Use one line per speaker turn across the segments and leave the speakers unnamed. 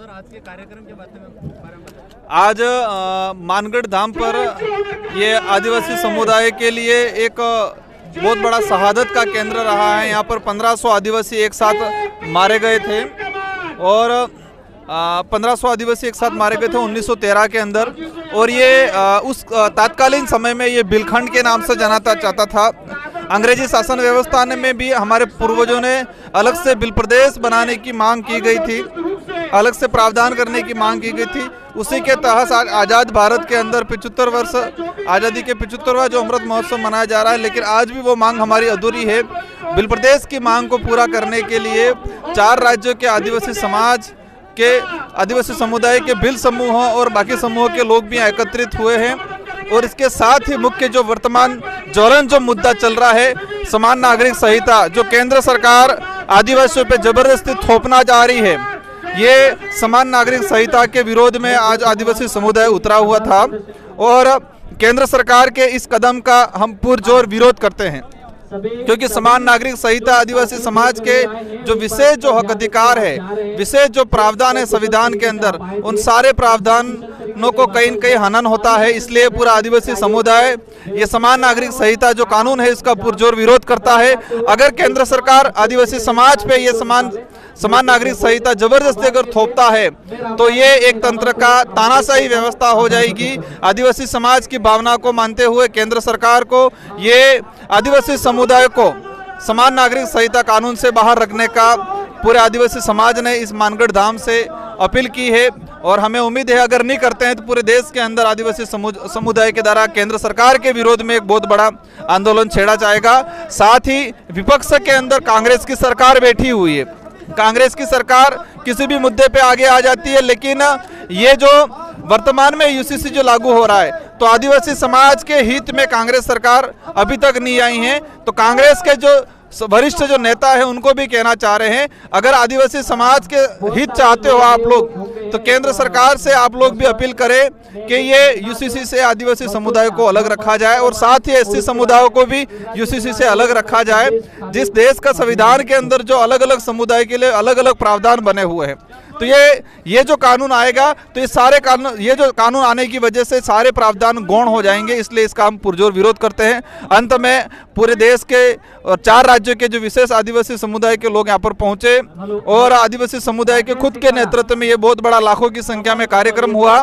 Sir आज के कार्यक्रम के बारे में
आज मानगढ़ धाम पर ये आदिवासी समुदाय के लिए एक बहुत बड़ा शहादत का केंद्र रहा है। यहाँ पर 1500 आदिवासी एक साथ मारे गए थे और 1500 आदिवासी एक साथ मारे गए थे 1913 के अंदर। और ये उस तात्कालीन समय में ये बिलखंड के नाम से जाना जाता था। अंग्रेजी शासन व्यवस्था में भी हमारे पूर्वजों ने अलग से बिल प्रदेश बनाने की मांग की गई थी, अलग से प्रावधान करने की मांग की गई थी। उसी के तहत आज़ाद भारत के अंदर 75 वर्ष आज़ादी के 75वां जो अमृत महोत्सव मनाया जा रहा है, लेकिन आज भी वो मांग हमारी अधूरी है। बिल प्रदेश की मांग को पूरा करने के लिए 4 राज्यों के आदिवासी समाज के आदिवासी समुदाय के बिल समूहों और बाकी समूहों के लोग भी एकत्रित हुए हैं। और इसके साथ ही मुख्य जो वर्तमान ज्वलन जो मुद्दा चल रहा है, समान नागरिक संहिता जो केंद्र सरकार आदिवासियों पे जबरदस्ती थोपना जा रही है, ये समान नागरिक संहिता के विरोध में आज आदिवासी समुदाय उतरा हुआ था। और केंद्र सरकार के इस कदम का हम पुरजोर विरोध करते हैं, क्योंकि समान नागरिक संहिता आदिवासी समाज के जो विशेष जो हक अधिकार है, विशेष जो प्रावधान है संविधान के अंदर, उन सारे प्रावधानों को कहीं न कहीं हनन होता है। इसलिए पूरा आदिवासी समुदाय ये समान नागरिक संहिता जो कानून है इसका पुरजोर विरोध करता है। अगर केंद्र सरकार आदिवासी समाज पे ये समान नागरिक संहिता जबरदस्ती अगर थोपता है तो ये एक तंत्र का तानाशाही व्यवस्था हो जाएगी। आदिवासी समाज की भावना को मानते हुए केंद्र सरकार को ये आदिवासी समुदाय को समान नागरिक संहिता कानून से बाहर रखने का पूरे आदिवासी समाज ने इस मानगढ़ धाम से अपील की है। और हमें उम्मीद है अगर नहीं करते हैं तो पूरे देश के अंदर आदिवासी समुदाय के द्वारा केंद्र सरकार के विरोध में एक बहुत बड़ा आंदोलन छेड़ा जाएगा। साथ ही विपक्ष के अंदर कांग्रेस की सरकार बैठी हुई है। कांग्रेस की सरकार किसी भी मुद्दे पे आगे आ जाती है, लेकिन ये जो वर्तमान में यूसीसी जो लागू हो रहा है तो आदिवासी समाज के हित में कांग्रेस सरकार अभी तक नहीं आई है। तो कांग्रेस के जो वरिष्ठ जो नेता है उनको भी कहना चाह रहे हैं, अगर आदिवासी समाज के हित चाहते हो आप लोग तो केंद्र सरकार से आप लोग भी अपील करें कि ये यूसीसी से आदिवासी समुदाय को अलग रखा जाए और साथ ही एससी समुदायों को भी यूसीसी से अलग रखा जाए। जिस देश का संविधान के अंदर जो अलग अलग समुदाय के लिए अलग अलग प्रावधान बने हुए हैं, तो ये जो कानून आएगा तो ये जो कानून आने की वजह से सारे प्रावधान गौण हो जाएंगे। इसलिए इसका हम पुरजोर विरोध करते हैं। अंत में पूरे देश के और 4 राज्यों के जो विशेष आदिवासी समुदाय के लोग यहाँ पर पहुंचे और आदिवासी समुदाय के खुद के नेतृत्व में ये बहुत बड़ा लाखों की संख्या में कार्यक्रम हुआ।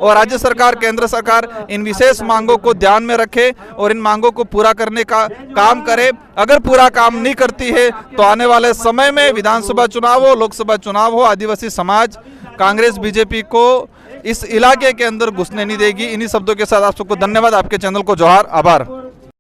और राज्य सरकार केंद्र सरकार इन विशेष मांगों को ध्यान में रखे और इन मांगों को पूरा करने का काम करे। अगर पूरा काम नहीं करती है तो आने वाले समय में विधानसभा चुनाव हो, लोकसभा चुनाव हो, आदिवासी समाज कांग्रेस बीजेपी को इस इलाके के अंदर घुसने नहीं देगी। इन्हीं शब्दों के साथ आप सबको धन्यवाद। आपके चैनल को जोहार, आभार।